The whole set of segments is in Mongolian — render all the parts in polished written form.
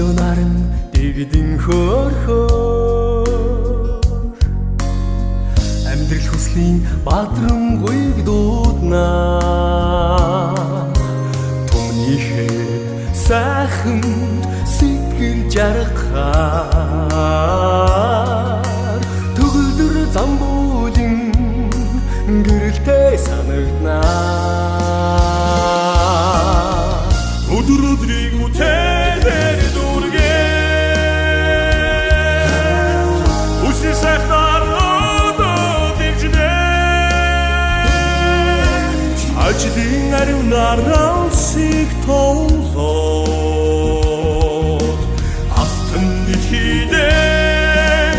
өглөө наран дэгдэн хөөрхөөр амьдрал хүслийн бадрангуйг дууднаа түмнийхээ сайханд сэтгэл жаргахаар төгөлдөр замбуулин гэрэлтэй санагданаа өдөр өдрийг үтээр дүүргээ үсний сайхнаар одоо дэмжнэ ажлын аривнаар алсыг тоолоод автан дэлхийдээ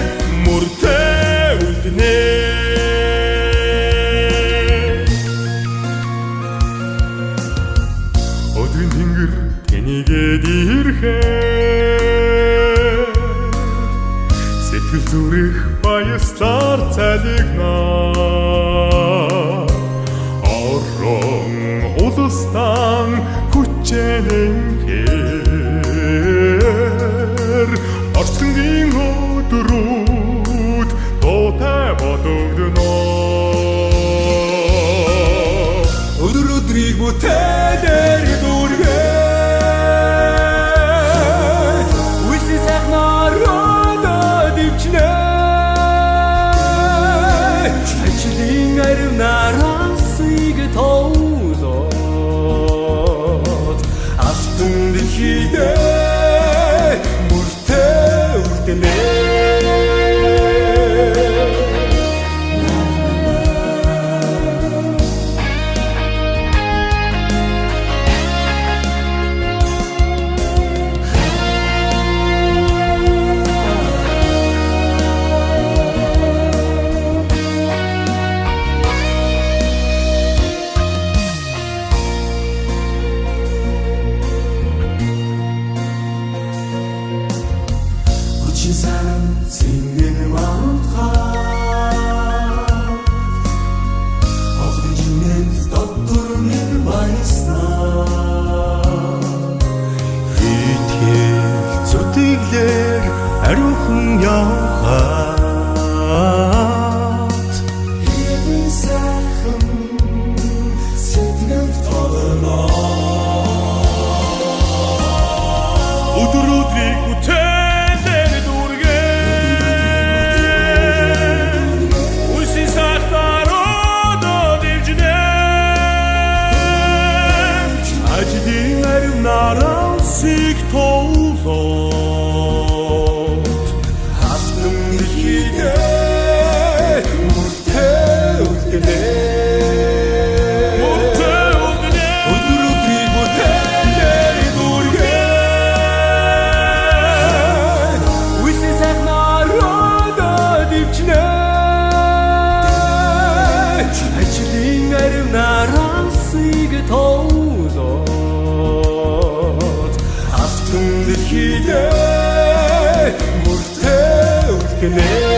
мөртөө үлднэ өдрийн тэнгэр тэнийгээд ирэхээр сэтгэл зүрэх баяслаар цалигнаа орон улустан хүчэнэнхээр орчингийн өдрүүд дуутай бодогдноо өдөр өдрийг бүтээдэр дүүргээ үсний сайхнаар одоо дэмжнэ ажлын аривнаар алсыг тоолоод автан дэлхийдээ мөртөө үлднэ 사랑 생명을 완화한 없어지는 떠도는 바이스나 이틀 зүтгэлээр ариухан явхад хэдэн сайхан сэтгэл толно өдөр өдрийг бүтээ нарансыг тоолоод хатнам дэлхийдээ мөртөө үлднэ өдөр өдрийг бүтээдэр дүүргээ үсний сайхнаар одоо дэмжнэ ажлын аривнаар алсыг тоолоод дэлхийдээ мөртөө үлднэ